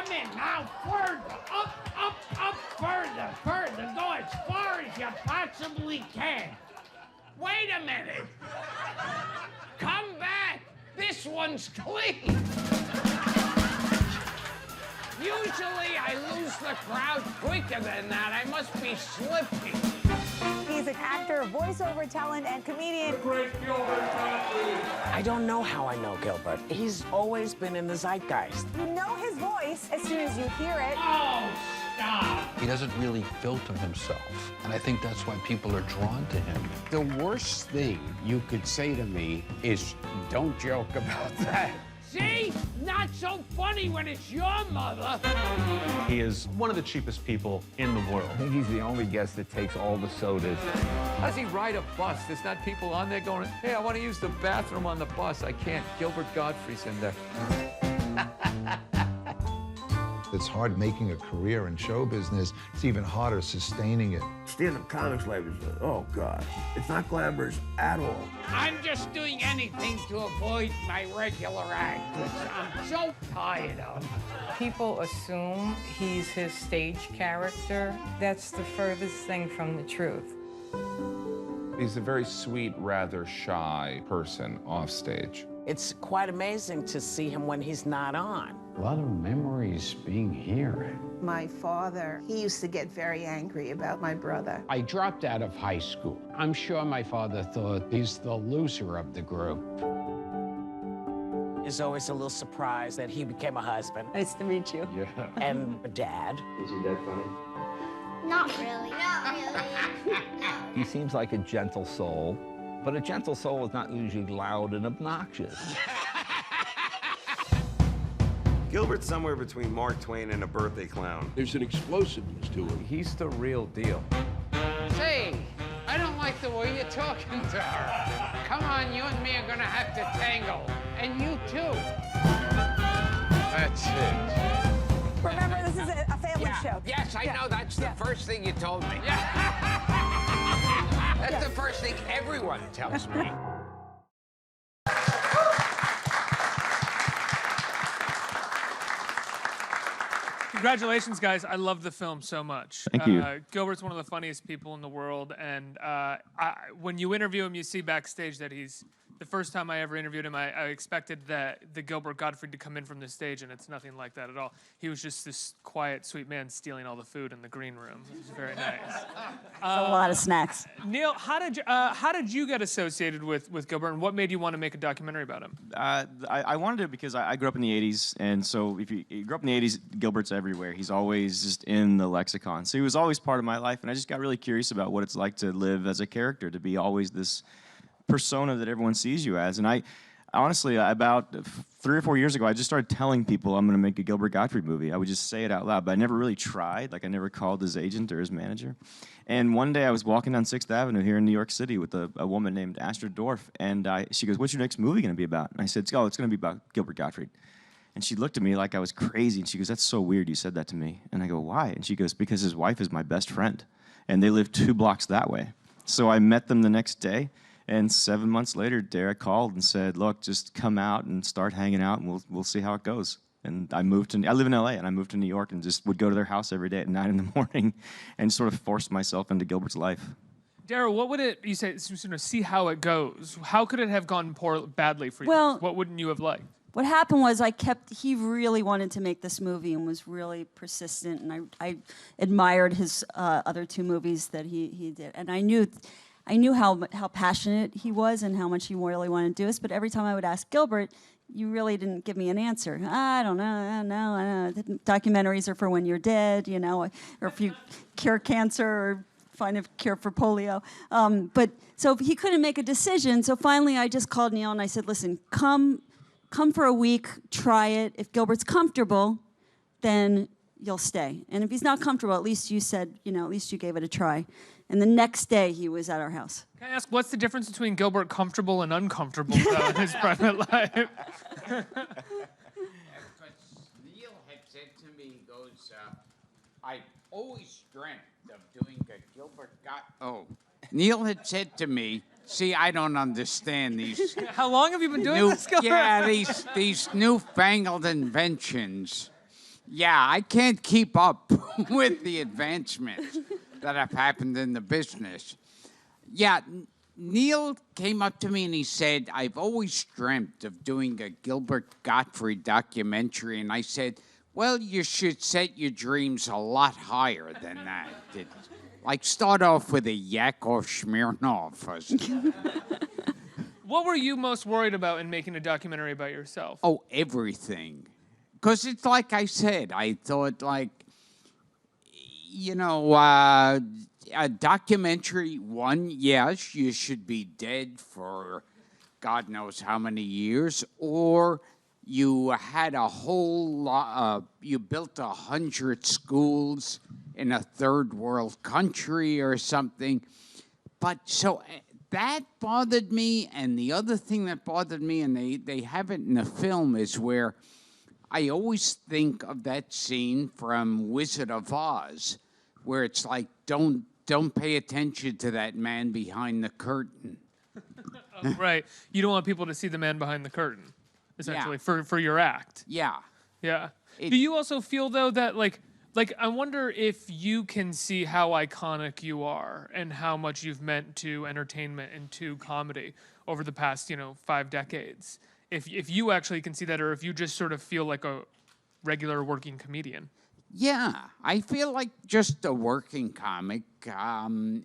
him in. Now further, up, further. Go as far as you possibly can. Wait a minute. Come back. This one's clean. Usually I lose the crowd quicker than that. I must be slipping. He's an actor, voiceover talent, and comedian. The great Gilbert Gottfried. I don't know how I know Gilbert. He's always been in the zeitgeist. You know his voice as soon as you hear it. Oh, stop. He doesn't really filter himself, and I think that's why people are drawn to him. The worst thing you could say to me is, don't joke about that. See? Not so funny when it's your mother. He is one of the cheapest people in the world. I think he's the only guest that takes all the sodas. How does he ride a bus? There's not people on there going, hey, I want to use the bathroom on the bus. I can't. Gilbert Gottfried's in there. It's hard making a career in show business. It's even harder sustaining it. Stand-up comics life is, oh, God. It's not glamorous at all. I'm just doing anything to avoid my regular act, which I'm so tired of. People assume he's his stage character. That's the furthest thing from the truth. He's a very sweet, rather shy person off stage. It's quite amazing to see him when he's not on. A lot of memories being here. My father, he used to get very angry about my brother. I dropped out of high school. I'm sure my father thought he's the loser of the group. Is always a little surprised that he became a husband. Nice to meet you. Yeah. And a dad. Is your dad funny? Not really. Not really. He seems like a gentle soul, but a gentle soul is not usually loud and obnoxious. Gilbert's somewhere between Mark Twain and a birthday clown. There's an explosiveness to him. He's the real deal. Say, I don't like the way you're talking to her. Come on, you and me are gonna have to tangle. And you too. That's it. Remember, this is a family show. Yes, I know. That's the first thing you told me. That's the first thing everyone tells me. Congratulations, guys. I love the film so much. Thank you. Gilbert's one of the funniest people in the world, and when you interview him, you see backstage that he's... The first time I ever interviewed him, I expected the Gilbert Gottfried to come in from the stage, and it's nothing like that at all. He was just this quiet, sweet man stealing all the food in the green room. It was very nice. A lot of snacks. Neil, how did you get associated with Gilbert, and what made you want to make a documentary about him? I wanted to because I grew up in the 80s, and so if you grew up in the 80s, Gilbert's everywhere. He's always just in the lexicon. So he was always part of my life, and I just got really curious about what it's like to live as a character, to be always this persona that everyone sees you as. And I honestly, about 3 or 4 years ago, I just started telling people I'm going to make a Gilbert Gottfried movie. I would just say it out loud, but I never really tried. Like, I never called his agent or his manager. And one day I was walking down 6th Avenue here in New York City with a woman named Astrid Dorff, and she goes, "What's your next movie going to be about?" And I said, "Oh, it's going to be about Gilbert Gottfried." And she looked at me like I was crazy, and she goes, "That's so weird you said that to me." And I go, "Why?" And she goes, "Because his wife is my best friend, and they live 2 blocks that way." So I met them the next day. And 7 months later, Dara called and said, "Look, just come out and start hanging out, and we'll see how it goes." And I live in LA, and I moved to New York and just would go to their house every day at 9 in the morning and sort of forced myself into Gilbert's life. Dara, what would you say, see how it goes? How could it have gone badly for you? Well, what wouldn't you have liked? What happened was he really wanted to make this movie and was really persistent, and I admired his other 2 movies that he did. And I knew how passionate he was and how much he really wanted to do this, but every time I would ask Gilbert, you really didn't give me an answer. I don't know. Documentaries are for when you're dead, or if you cure cancer or find a cure for polio. But so he couldn't make a decision, so finally I just called Neil and I said, "Listen, come for a week, try it. If Gilbert's comfortable, then you'll stay. And if he's not comfortable, at least you said, at least you gave it a try." And the next day, he was at our house. Can I ask, what's the difference between Gilbert comfortable and uncomfortable in his private life? Because Neil had said to me, he goes, "I always dreamt of doing a Gilbert Neil had said to me, see, I don't understand these. How long have you been doing this, Gilbert? Yeah, these newfangled inventions. Yeah, I can't keep up with the advancements that have happened in the business. Yeah, Neil came up to me and he said, I've always dreamt of doing a Gilbert Gottfried documentary. And I said, well, you should set your dreams a lot higher than that. Like start off with a Yakov Smirnoff or something. What were you most worried about in making a documentary about yourself? Oh, everything. Because it's like I said, I thought like, you know, a documentary, one, yes, you should be dead for God knows how many years, or you had a whole lot, you built 100 schools in a third world country or something. But so that bothered me, and the other thing that bothered me, and they have it in the film, is where I always think of that scene from Wizard of Oz, where it's like, don't pay attention to that man behind the curtain. Oh, right. You don't want people to see the man behind the curtain, essentially, for your act. Yeah. Yeah. Do you also feel, though, that, like, I wonder if you can see how iconic you are and how much you've meant to entertainment and to comedy over the past, 5 decades. If you actually can see that, or if you just sort of feel like a regular working comedian. Yeah, I feel like just a working comic.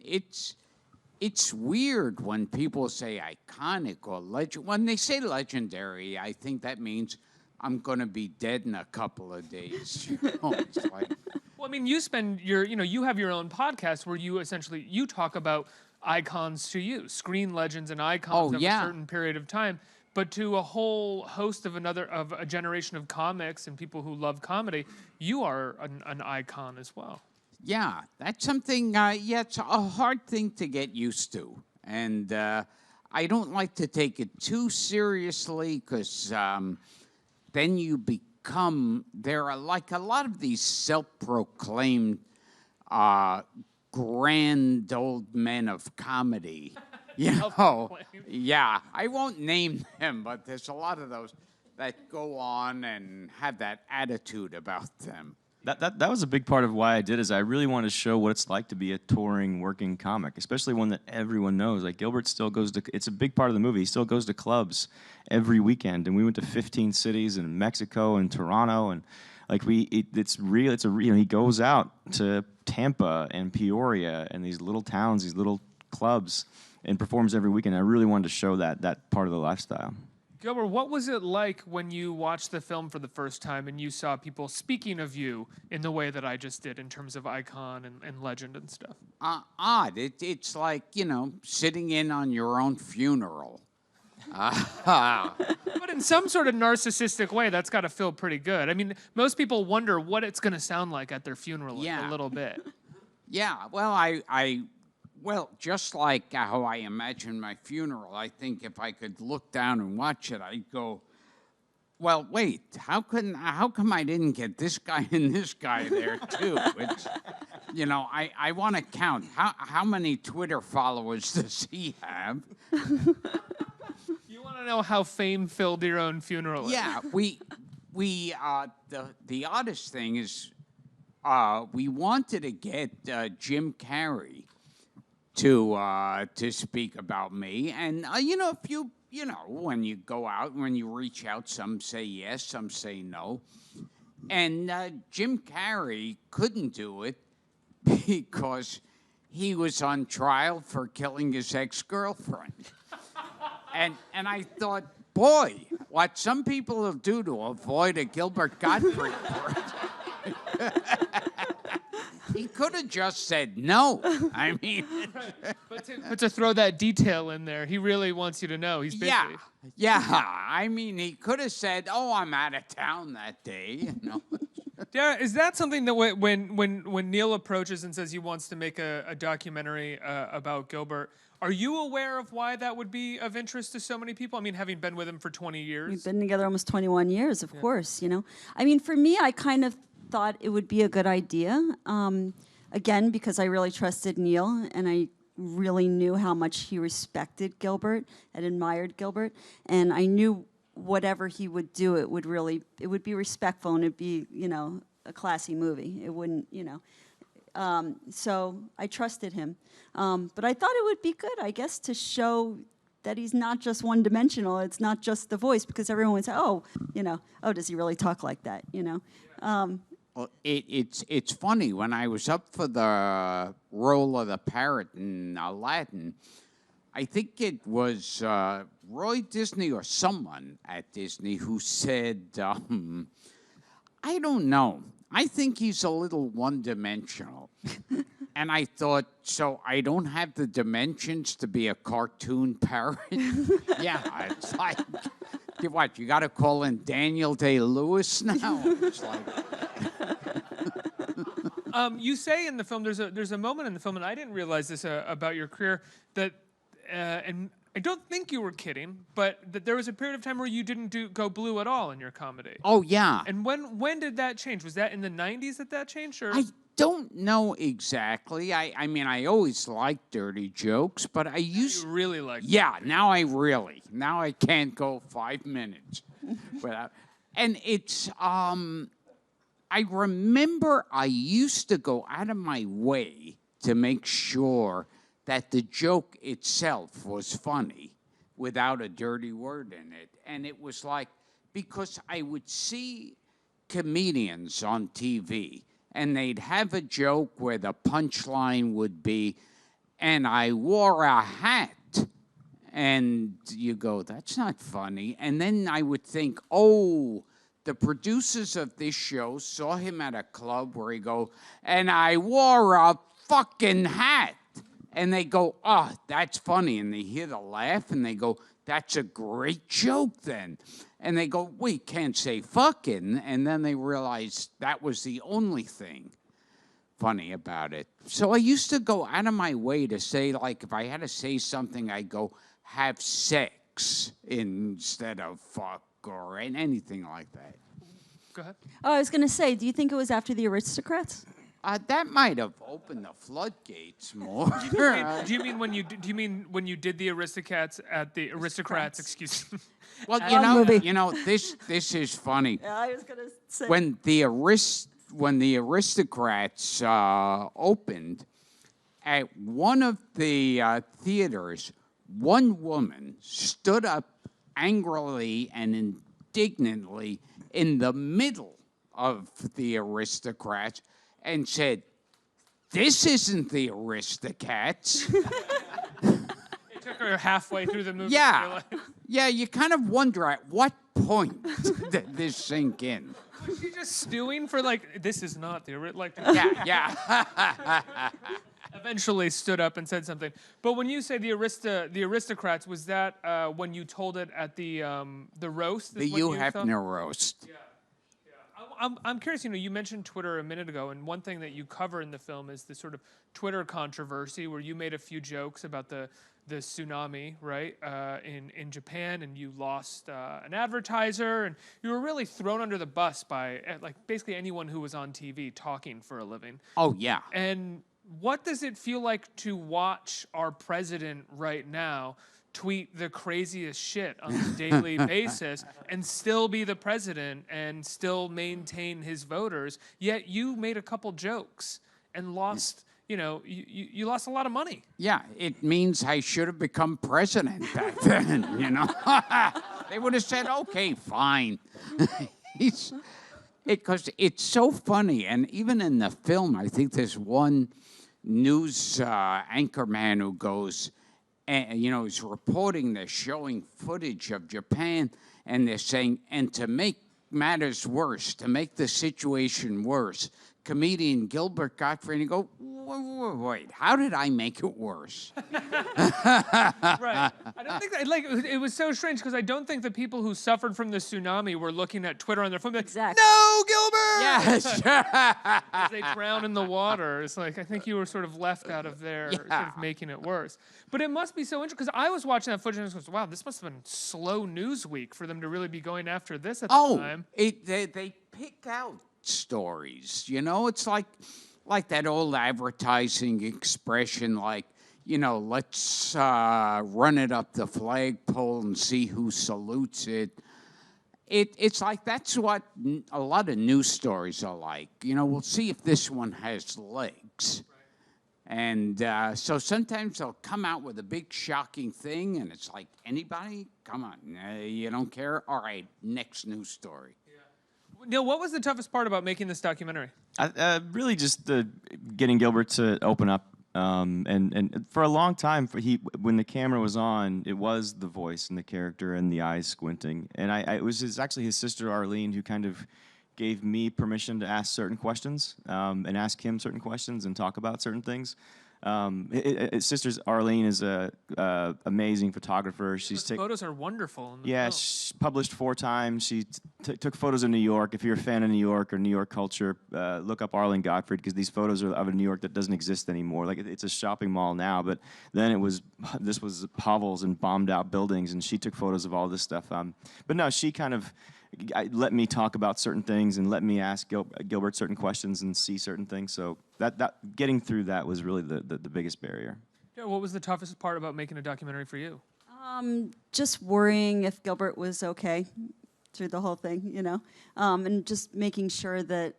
It's weird when people say iconic or legend. When they say legendary, I think that means I'm going to be dead in a couple of days. It's like, well, I mean, you spend you have your own podcast where you essentially, you talk about icons to you, screen legends and icons of a certain period of time. But to a whole host of a generation of comics and people who love comedy, you are an icon as well. yeah, that's something, it's a hard thing to get used to. And I don't like to take it too seriously because then you become, there are like a lot of these self-proclaimed grand old men of comedy. Yeah, I won't name them, but there's a lot of those that go on and have that attitude about them. That was a big part of why I did, is I really wanted to show what it's like to be a touring working comic, especially one that everyone knows. Like Gilbert still goes to, it's a big part of the movie, he still goes to clubs every weekend, and we went to 15 cities in Mexico and Toronto, and like it's real, he goes out to Tampa and Peoria and these little towns, these little clubs, and performs every weekend. I really wanted to show that part of the lifestyle. Gilbert, what was it like when you watched the film for the first time and you saw people speaking of you in the way that I just did in terms of icon and legend and stuff? Odd. It's like, sitting in on your own funeral. But in some sort of narcissistic way, that's got to feel pretty good. I mean, most people wonder what it's going to sound like at their funeral a little bit. Yeah, well, Well, just like how I imagine my funeral, I think if I could look down and watch it, I'd go, well, wait, how come I didn't get this guy and this guy there too? It's, I want to count. How many Twitter followers does he have? You want to know how fame-filled your own funeral is? Yeah, the oddest thing is we wanted to get Jim Carrey to speak about me. And, if when you go out, when you reach out, some say yes, some say no. And Jim Carrey couldn't do it because he was on trial for killing his ex-girlfriend. and I thought, boy, what some people will do to avoid a Gilbert Gottfried He could have just said no. I mean, but to throw that detail in there, he really wants you to know he's busy. Yeah. I mean, he could have said, "Oh, I'm out of town that day." Dara, is that something that when Neil approaches and says he wants to make a documentary about Gilbert, are you aware of why that would be of interest to so many people? I mean, having been with him for 20 years, we've been together almost 21 years. Of course, I mean, for me, I kind of thought it would be a good idea, again, because I really trusted Neil and I really knew how much he respected Gilbert and admired Gilbert, and I knew whatever he would do, it would be respectful and it'd be, a classy movie. It wouldn't, you know. So I trusted him. But I thought it would be good, I guess, to show that he's not just one-dimensional. It's not just the voice, because everyone would say, oh, you know, oh, does he really talk like that, you know? Well, it's funny, when I was up for the role of the parrot in Aladdin, I think it was Roy Disney or someone at Disney who said, I don't know, I think he's a little one-dimensional. And I thought, so I don't have the dimensions to be a cartoon parrot? Yeah, it's like, what, you got to call in Daniel Day-Lewis now? It's like... You say in the film, there's a moment in the film, and I didn't realize this about your career, that, and I don't think you were kidding, but that there was a period of time where you didn't go blue at all in your comedy. Oh, yeah. And when did that change? Was that in the 90s that changed? Or? I don't know exactly. I mean, I always liked dirty jokes, but I used... You really like Yeah, now I can't go 5 minutes without... And it's... I remember I used to go out of my way to make sure that the joke itself was funny without a dirty word in it. And it was like, because I would see comedians on TV, and they'd have a joke where the punchline would be, and I wore a hat. And you go, that's not funny. And then I would think, oh, the producers of this show saw him at a club where he go, and I wore a fucking hat. And they go, oh, that's funny. And they hear the laugh, and they go, that's a great joke then. And they go, we can't say fucking. And then they realize that was the only thing funny about it. So I used to go out of my way to say, like, if I had to say something, I'd go, have sex instead of fuck or anything like that. Go ahead. Oh, I was going to say, do you think it was after the Aristocrats? That might have opened the floodgates more. Do you mean when you did the Aristocrats at the Aristocrats? Excuse me. Well, you know, this is funny. Yeah, I was going to say. When the Aristocrats opened, at one of the theaters, one woman stood up angrily and indignantly in the middle of the Aristocrats and said, this isn't the Aristocats. It took her halfway through the movie. Yeah. Yeah, you kind of wonder at what point did this sink in. Was she just stewing for like, this is not the like? Yeah. Eventually stood up and said something. But when you say the Aristocrats, was that when you told it at the roast? The Hugh Hefner roast. Yeah. I'm curious, you mentioned Twitter a minute ago, and one thing that you cover in the film is the sort of Twitter controversy where you made a few jokes about the tsunami, right, in Japan, and you lost an advertiser, and you were really thrown under the bus by like basically anyone who was on TV talking for a living. Oh, yeah. And what does it feel like to watch our president right now tweet the craziest shit on a daily basis and still be the president and still maintain his voters, yet you made a couple jokes and lost, you lost a lot of money. Yeah, it means I should have become president back then, They would have said, okay, fine. Because it's so funny, and even in the film, I think there's one news anchorman who goes, and, he's reporting, they're showing footage of Japan, and they're saying, and to make matters worse, to make the situation worse, comedian Gilbert Gottfried, and you go, wait, how did I make it worse? Right. I don't think that, it was so strange because I don't think the people who suffered from the tsunami were looking at Twitter on their phone like, exactly. No, Gilbert! Yes. As they drown in the water. It's like, I think you were sort of left out of there, sort of making it worse. But it must be so interesting because I was watching that footage and I was like, wow, this must have been slow news week for them to really be going after this at the time. They pick out stories, it's like that old advertising expression, like, let's run it up the flagpole and see who salutes it. it's like that's what a lot of news stories are like. You know, we'll see if this one has legs. And so sometimes they'll come out with a big shocking thing, and it's like, anybody? Come on, you don't care? All right, next news story. Neil, what was the toughest part about making this documentary? Really just getting Gilbert to open up. And for a long time, when the camera was on, it was the voice and the character and the eyes squinting. And it was actually his sister Arlene who kind of gave me permission to ask certain questions and ask him certain questions and talk about certain things. His sister Arlene is a amazing photographer. Those photos are wonderful. Yeah, she published 4 times. She took photos of New York. If you're a fan of New York or New York culture, look up Dara Gottfried, because these photos are of a New York that doesn't exist anymore. Like, it's a shopping mall now, but then this was hovels and bombed out buildings, and she took photos of all this stuff. But no, she kind of let me talk about certain things and let me ask Gilbert certain questions and see certain things. So that getting through that was really the biggest barrier. Yeah, what was the toughest part about making a documentary for you? Just worrying if Gilbert was okay through the whole thing, you know, and just making sure that,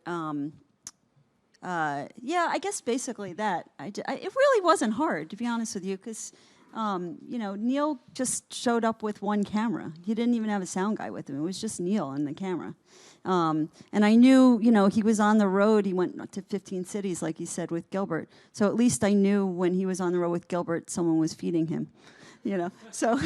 yeah, I guess basically that. It really wasn't hard, to be honest with you, because you know, Neil just showed up with one camera. He didn't even have a sound guy with him. It was just Neil and the camera. And I knew, you know, he was on the road. He went to 15 cities, like he said, with Gilbert. So at least I knew when he was on the road with Gilbert, someone was feeding him, you know. So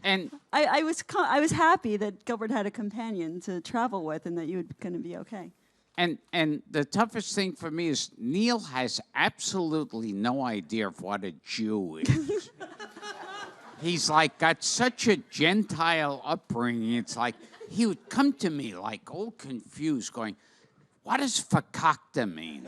and I was happy that Gilbert had a companion to travel with and that you were going to be okay. And the toughest thing for me is Neil has absolutely no idea of what a Jew is. He's like got such a Gentile upbringing. It's like he would come to me like all confused going, what does fakakta mean?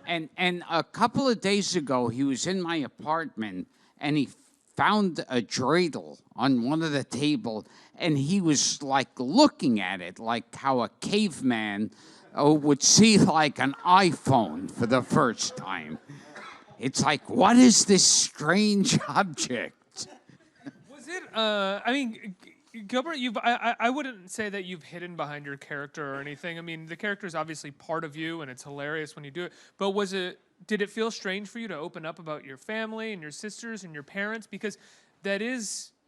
And a couple of days ago, he was in my apartment and he found a dreidel on one of the table, and he was like looking at it like how a caveman would see like an iPhone for the first time. It's like, what is this strange object? Was it, I mean, Gilbert, I wouldn't say that you've hidden behind your character or anything. I mean, the character is obviously part of you, and it's hilarious when you do it. But did it feel strange for you to open up about your family and your sisters and your parents? Because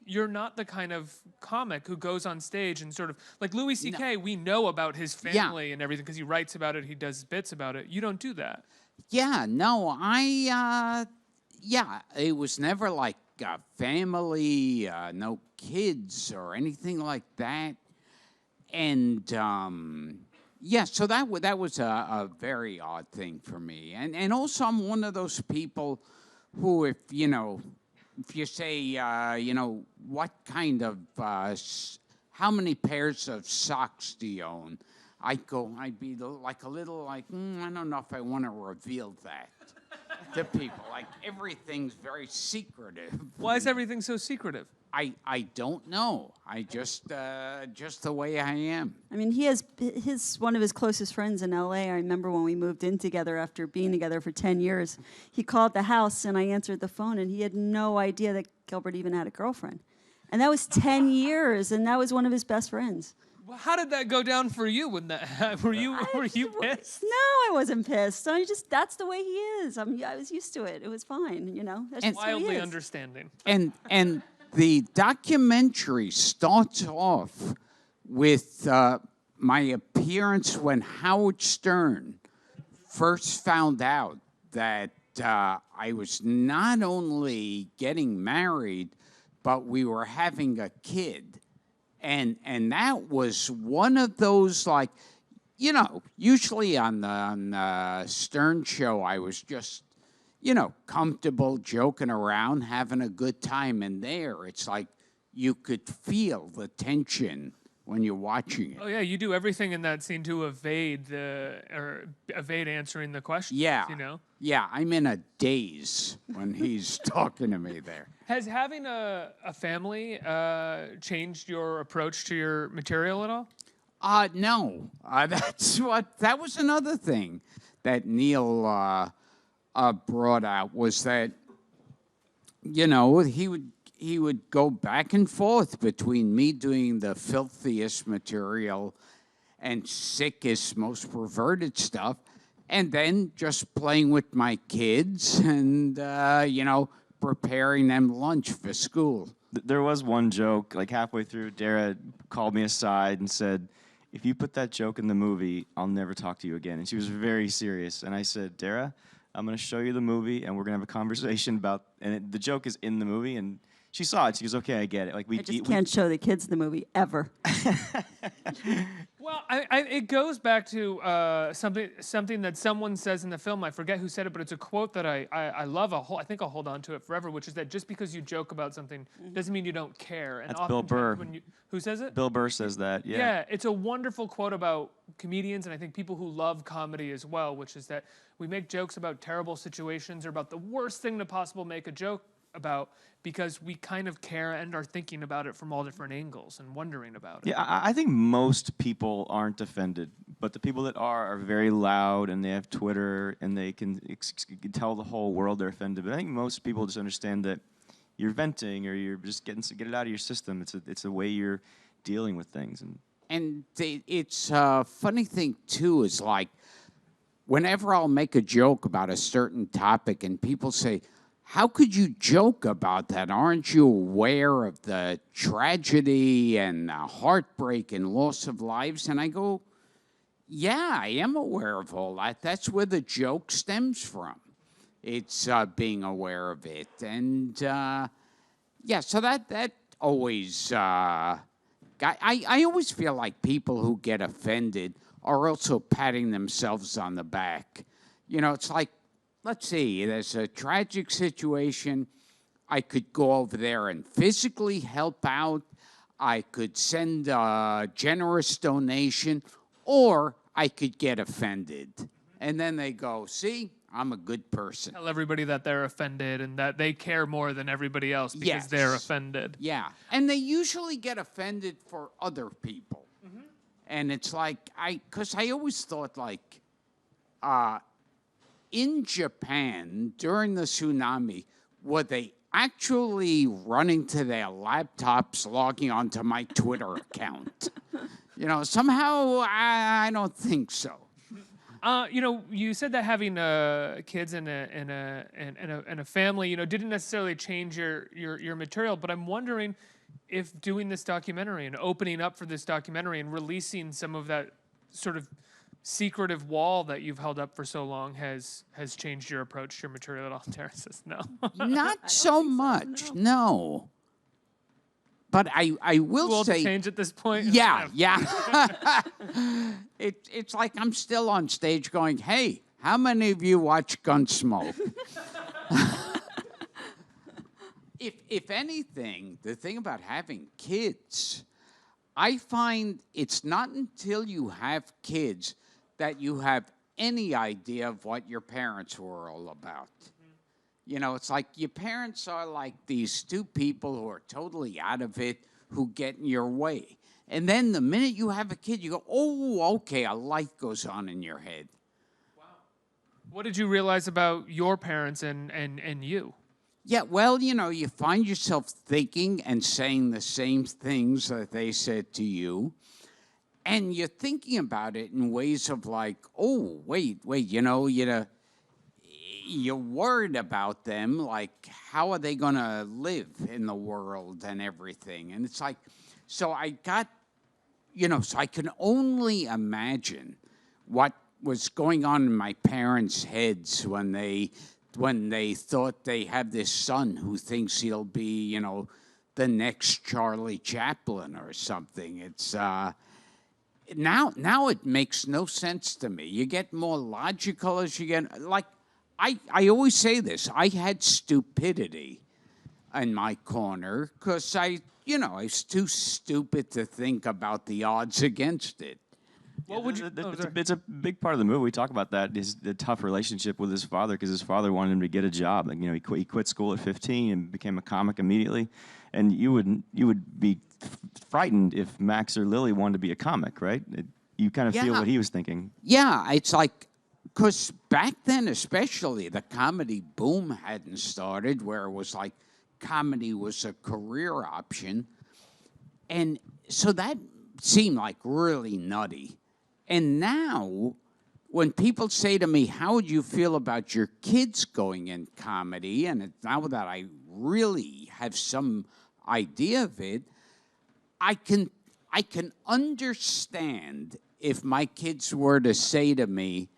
you're not the kind of comic who goes on stage and sort of, like Louis C.K., we know about his family and everything because he writes about it, he does bits about it. You don't do that. Yeah, no, it was never like family, no kids or anything like that. And yeah, so that was a very odd thing for me. And also I'm one of those people who, if you say, you know, what kind of, how many pairs of socks do you own? I'd be like a little like, I don't know if I want to reveal that to people. Like, everything's very secretive. Why is everything so secretive? I don't know. I just the way I am. I mean, he has one of his closest friends in L.A. I remember when we moved in together after being together for 10 years. He called the house, and I answered the phone, and he had no idea that Gilbert even had a girlfriend. And that was 10 years, and that was one of his best friends. Well, how did that go down for you when that were you pissed? No, I wasn't pissed. That's the way he is. I was used to it. It was fine, you know. That's just how he wildly is. understanding. And the documentary starts off with my appearance when Howard Stern first found out that I was not only getting married, but we were having a kid. And that was one of those, like, you know, usually on the Stern show, I was just, you know, comfortable, joking around, having a good time. And there, it's like you could feel the tension when you're watching it. Oh yeah, you do everything in that scene to evade answering the questions. Yeah, you know. Yeah, I'm in a daze when he's talking to me there. Has having a family changed your approach to your material at all? No. That was another thing that Neil brought out, was that, you know, he he would go back and forth between me doing the filthiest material and sickest, most perverted stuff, and then just playing with my kids and, you know, preparing them lunch for school. There was one joke, like halfway through, Dara called me aside and said, if you put that joke in the movie, I'll never talk to you again. And she was very serious. And I said, Dara, I'm going to show you the movie, and we're going to have a conversation about, and the joke is in the movie, and she saw it. She goes, okay, I get it. Like I just can't show the kids the movie, ever. Well, it goes back to something that someone says in the film. I forget who said it, but it's a quote that I love. I think I'll hold on to it forever, which is that just because you joke about something doesn't mean you don't care. And That's Bill Burr. Who says it? Bill Burr says that, yeah. Yeah, it's a wonderful quote about comedians, and I think people who love comedy as well, which is that we make jokes about terrible situations or about the worst thing to possible make a joke about because we kind of care and are thinking about it from all different angles and wondering about it. Yeah, I think most people aren't offended, but the people that are very loud and they have Twitter and they can tell the whole world they're offended. But I think most people just understand that you're venting or you're just get it out of your system. It's a way you're dealing with things. And it's a funny thing, too, is like whenever I'll make a joke about a certain topic and people say, how could you joke about that? Aren't you aware of the tragedy and the heartbreak and loss of lives? And I go, yeah, I am aware of all that. That's where the joke stems from. It's being aware of it. And, yeah, so that always, I always feel like people who get offended are also patting themselves on the back. You know, it's like, let's see, there's a tragic situation. I could go over there and physically help out. I could send a generous donation, or I could get offended. And then they go, see, I'm a good person. Tell everybody that they're offended and that they care more than everybody else because they're offended. Yeah, and they usually get offended for other people. Mm-hmm. And it's like, because I always thought like, in Japan, during the tsunami, were they actually running to their laptops, logging onto my Twitter account? You know, somehow I don't think so. You know, you said that having kids and a family, you know, didn't necessarily change your material. But I'm wondering if doing this documentary and opening up for this documentary and releasing some of that sort of secretive wall that you've held up for so long has changed your approach to your material at all. Dara says no. Not so much, no. But I will say... to change at this point? Yeah. It's like I'm still on stage going, hey, how many of you watch Gunsmoke? If anything, the thing about having kids, I find it's not until you have kids that you have any idea of what your parents were all about. You know, it's like your parents are like these two people who are totally out of it, who get in your way. And then the minute you have a kid, you go, oh, okay, a light goes on in your head. Wow. What did you realize about your parents and you? Yeah, well, you know, you find yourself thinking and saying the same things that they said to you. And you're thinking about it in ways of like, oh, wait, you know, you're worried about them, like how are they going to live in the world and everything. And it's like, so I got, you know, so I can only imagine what was going on in my parents' heads when they thought they have this son who thinks he'll be, you know, the next Charlie Chaplin or something. It's now it makes no sense to me. You get more logical as you get, like, I always say this, I had stupidity in my corner because I was too stupid to think about the odds against it. What would you? It's a big part of the movie. We talk about that is the tough relationship with his father because his father wanted him to get a job. Like, you know, he quit school at 15 and became a comic immediately. And you would be frightened if Max or Lily wanted to be a comic, right? You kind of feel what he was thinking. Yeah, it's like, because back then especially, the comedy boom hadn't started where it was like comedy was a career option. And so that seemed like really nutty. And now, when people say to me, how would you feel about your kids going in comedy? And now that I really have some idea of it, I can understand if my kids were to say to me,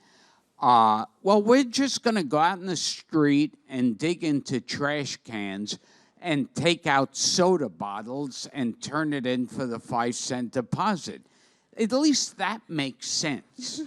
well, we're just going to go out in the street and dig into trash cans and take out soda bottles and turn it in for the 5-cent deposit. At least that makes sense.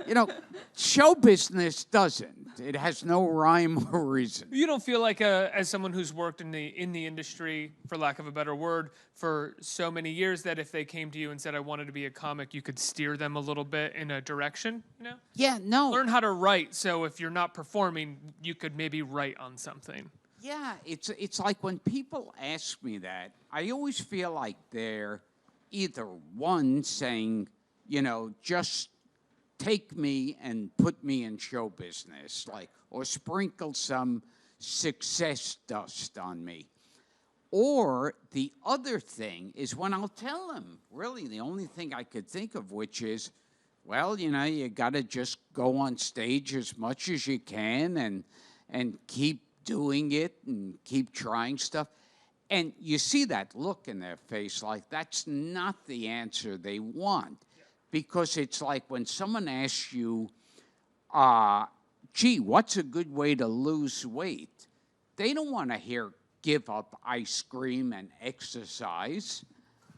You know, show business doesn't. It has no rhyme or reason. You don't feel like, as someone who's worked in the industry, for lack of a better word, for so many years, that if they came to you and said, I wanted to be a comic, you could steer them a little bit in a direction? You know? Yeah, no. Learn how to write, so if you're not performing, you could maybe write on something. Yeah, it's like when people ask me that, I always feel like they're either one saying, you know, just take me and put me in show business, like, or sprinkle some success dust on me. Or the other thing is when I'll tell them, really the only thing I could think of, which is, well, you know, you got to just go on stage as much as you can and keep doing it and keep trying stuff. And you see that look in their face, like that's not the answer they want. Because it's like when someone asks you, gee, what's a good way to lose weight? They don't want to hear give up ice cream and exercise.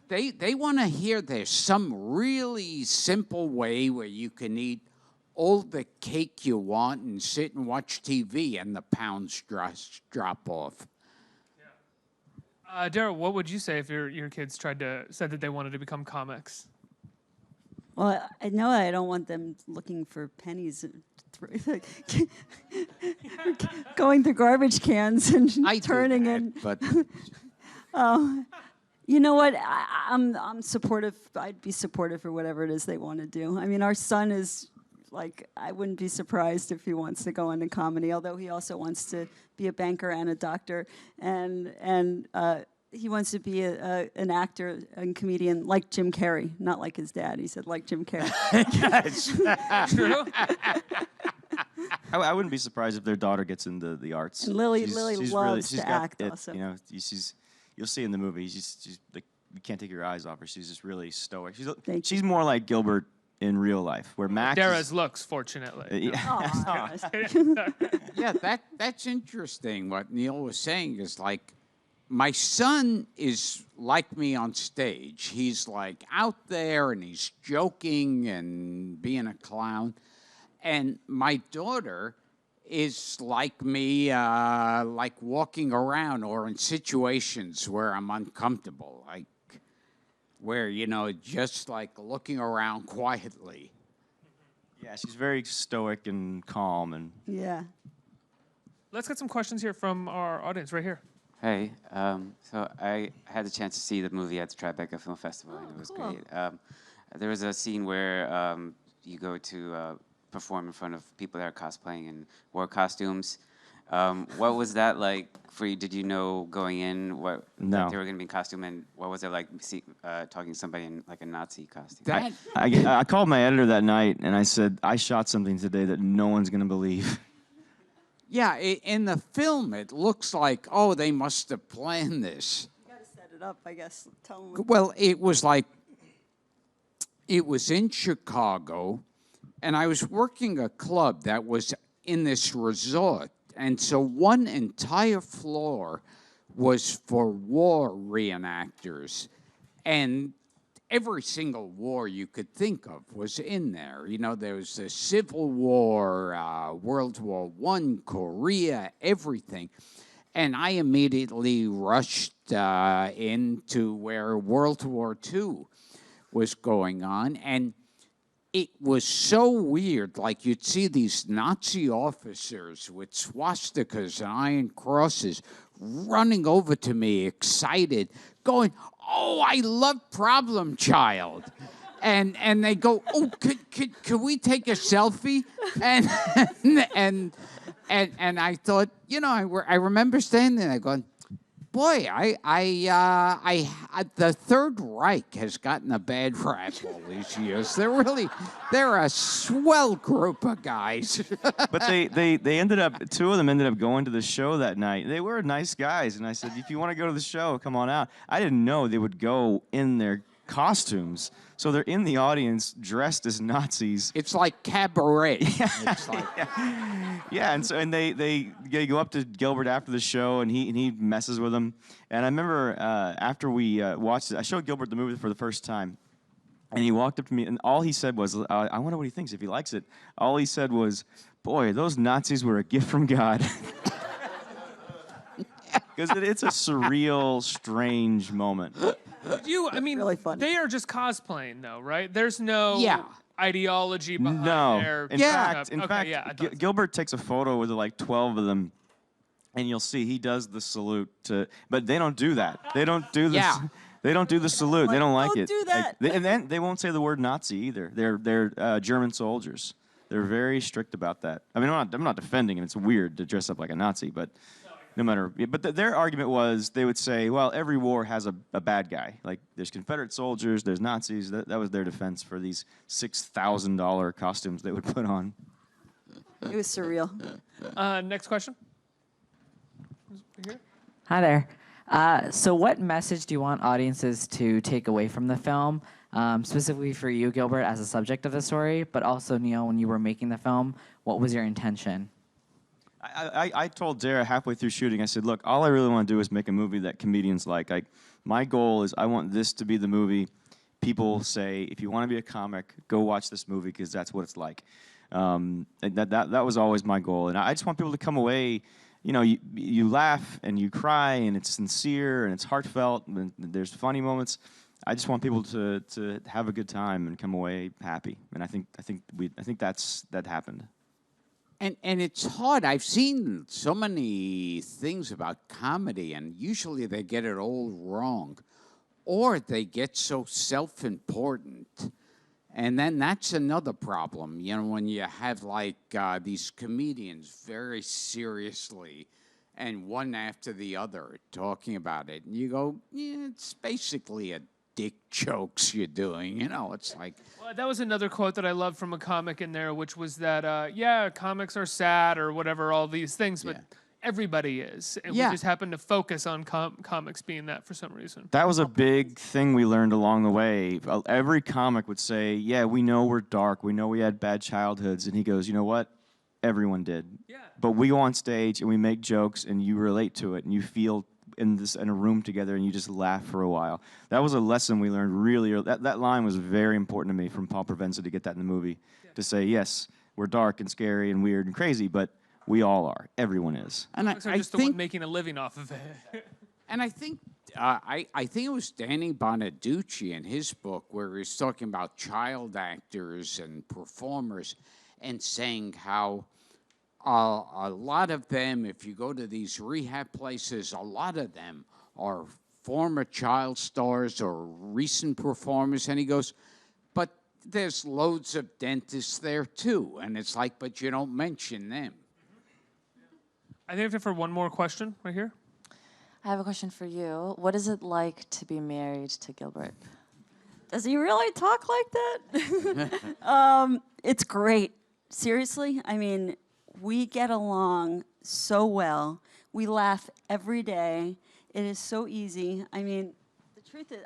They want to hear there's some really simple way where you can eat all the cake you want and sit and watch TV and the pounds drop off. Dara, what would you say if your kids said that they wanted to become comics? Well, I know I don't want them looking for pennies, going through garbage cans and turning in. But you know what? I'm supportive. I'd be supportive for whatever it is they want to do. I mean, our son is like, I wouldn't be surprised if he wants to go into comedy, although he also wants to be a banker and a doctor, and he wants to be an actor and comedian like Jim Carrey, not like his dad. He said like Jim Carrey. True. I wouldn't be surprised if their daughter gets into the arts. And Lily loves to act it, also. You know, you'll see in the movie. She's like, you can't take your eyes off her. She's just really stoic. She's more like Gilbert in real life, where Max. Dara's looks, fortunately. Yeah, that's interesting. What Neil was saying is like, my son is like me on stage. He's like out there and he's joking and being a clown. And my daughter is like me, like walking around or in situations where I'm uncomfortable, like where, you know, just like looking around quietly. Yeah, she's very stoic and calm. And yeah. Let's get some questions here from our audience right here. Hey, so I had the chance to see the movie at the Tribeca Film Festival, and it was cool. great. There was a scene where you go to perform in front of people that are cosplaying in war costumes. What was that like for you? Did you know going in that they were going to be in costume, and what was it like talking to somebody in like a Nazi costume? I called my editor that night, and I said, I shot something today that no one's going to believe. Yeah, in the film, it looks like, oh, they must have planned this. You got to set it up, I guess. Tell them. Well, it was in Chicago, and I was working a club that was in this resort. And so one entire floor was for war reenactors. And every single war you could think of was in there. You know, there was the Civil War, World War I, Korea, everything. And I immediately rushed into where World War II was going on. And it was so weird. Like, you'd see these Nazi officers with swastikas and iron crosses running over to me, excited, going, oh, I love Problem Child. And they go, oh, could we take a selfie? And I thought, you know, I remember standing there going, Boy, the Third Reich has gotten a bad rap all these years. They're a swell group of guys. But they ended up, two of them ended up going to the show that night. They were nice guys, and I said, if you want to go to the show, come on out. I didn't know they would go in their costumes. So they're in the audience dressed as Nazis. It's like cabaret. It's like yeah, and they go up to Gilbert after the show, and he messes with them. And I remember after we watched it, I showed Gilbert the movie for the first time, and he walked up to me, and all he said was, I wonder what he thinks, if he likes it. All he said was, boy, those Nazis were a gift from God. Because it's a surreal, strange moment. Really funny. They are just cosplaying, though, right? There's no ideology behind their In fact, Gilbert takes a photo with like 12 of them, and you'll see he does the salute to. But they don't do that. They don't do this. They don't do the salute. They don't like it. do that. And then they won't say the word Nazi either. They're German soldiers. They're very strict about that. I mean, I'm not defending it. It's weird to dress up like a Nazi, but. No matter, but their argument was they would say, well, every war has a bad guy. Like there's Confederate soldiers, there's Nazis. That was their defense for these $6,000 costumes they would put on. It was surreal. Next question. Hi there. So what message do you want audiences to take away from the film, specifically for you, Gilbert, as a subject of the story, but also, Neil, when you were making the film, what was your intention? I told Dara halfway through shooting, I said, look, all I really want to do is make a movie that comedians like. My goal is I want this to be the movie people say, if you want to be a comic, go watch this movie because that's what it's like. That was always my goal. And I just want people to come away, you laugh and you cry and it's sincere and it's heartfelt and there's funny moments. I just want people to have a good time and come away happy. And I think that happened. And it's hard. I've seen so many things about comedy, and usually they get it all wrong, or they get so self-important. And then that's another problem, when you have like these comedians very seriously and one after the other talking about it. And you go, yeah, it's basically a dick jokes you're doing, it's like. Well, that was another quote that I loved from a comic in there, which was that, comics are sad or whatever, all these things, but everybody is. And we just happen to focus on comics being that for some reason. That was a big thing we learned along the way. Every comic would say, yeah, we know we're dark. We know we had bad childhoods. And he goes, you know what? Everyone did. Yeah. But we go on stage and we make jokes and you relate to it and you feel in a room together and you just laugh for a while. That was a lesson we learned really early. That line was very important to me from Paul Provenza to get that in the movie. To say, yes, we're dark and scary and weird and crazy, but we all are. Everyone is. And I just the one making a living off of it. And I think it was Danny Bonaducci in his book where he's talking about child actors and performers and saying how a lot of them, if you go to these rehab places, a lot of them are former child stars or recent performers. And he goes, but there's loads of dentists there too. And it's like, but you don't mention them. I think I have time for one more question right here. I have a question for you. What is it like to be married to Gilbert? Does he really talk like that? It's great. Seriously, I mean, we get along so well. We laugh every day. It is so easy. I mean, the truth is,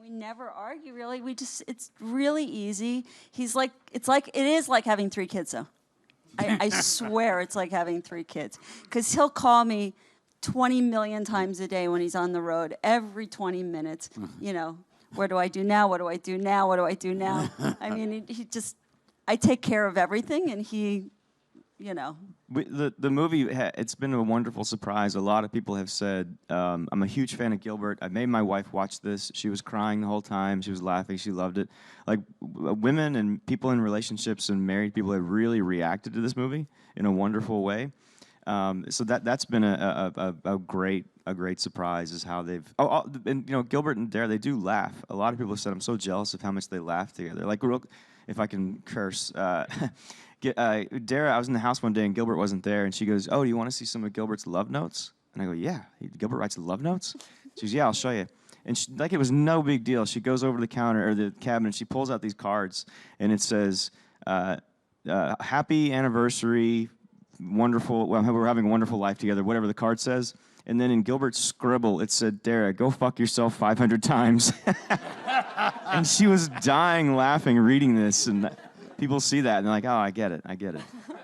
we never argue really. It's really easy. It is like having 3 kids though. I swear it's like having 3 kids. Because he'll call me 20 million times a day when he's on the road, every 20 minutes, what do I do now? What do I do now? What do I do now? I mean, I take care of everything and he, The movie, it's been a wonderful surprise. A lot of people have said, I'm a huge fan of Gilbert. I made my wife watch this. She was crying the whole time. She was laughing. She loved it. Like, women and people in relationships and married people have really reacted to this movie in a wonderful way. So that's been a great surprise is how they've... and Gilbert and Dara, they do laugh. A lot of people have said, I'm so jealous of how much they laugh together. Like, if I can curse... Dara, I was in the house one day and Gilbert wasn't there, and she goes, "Oh, do you want to see some of Gilbert's love notes?" And I go, yeah, Gilbert writes love notes? She goes, yeah, I'll show you. And she, like it was no big deal. She goes over to the counter or the cabinet. She pulls out these cards, and it says, "Happy anniversary, wonderful. Well, we're having a wonderful life together." Whatever the card says. And then in Gilbert's scribble, it said, "Dara, go fuck yourself 500 times." And she was dying laughing reading this, and people see that and they're like, "Oh, I get it. I get it."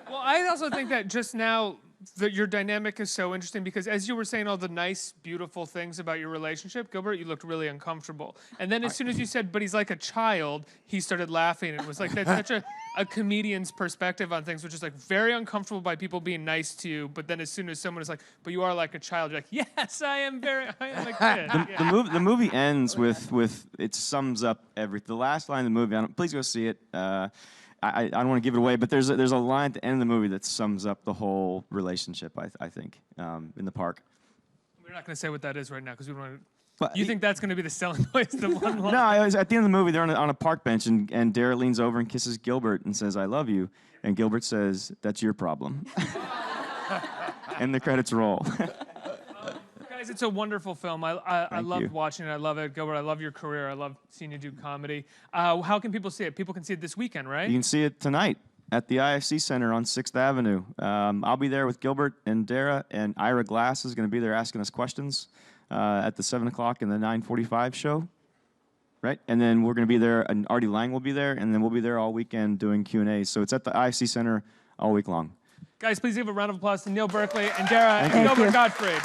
Well, I also think that just now that your dynamic is so interesting because as you were saying all the nice, beautiful things about your relationship, Gilbert, you looked really uncomfortable. And then as soon as you said, "but he's like a child," he started laughing. It was like that's such a comedian's perspective on things, which is like very uncomfortable by people being nice to you. But then as soon as someone is like, "but you are like a child," you're like, "Yes, I am a kid." The movie ends with it sums up everything. The last line of the movie, please go see it. I don't want to give it away, but there's a line at the end of the movie that sums up the whole relationship, I think, in the park. We're not going to say what that is right now because we don't want to... You think that's going to be the selling point? The one line? No, at the end of the movie, they're on a park bench, and Dara leans over and kisses Gilbert and says, "I love you." And Gilbert says, "That's your problem." And the credits roll. Guys, it's a wonderful film. I loved you. watching it. I love it. Gilbert, I love your career. I love seeing you do comedy. How can people see it? People can see it this weekend, right? You can see it tonight at the IFC Center on 6th Avenue. I'll be there with Gilbert and Dara, and Ira Glass is going to be there asking us questions at the 7 o'clock and the 9:45 show. Right? And then we're going to be there, and Artie Lang will be there, and then we'll be there all weekend doing Q&As. So it's at the IFC Center all week long. Guys, please give a round of applause to Neil Berkeley and Dara and Gilbert Gottfried.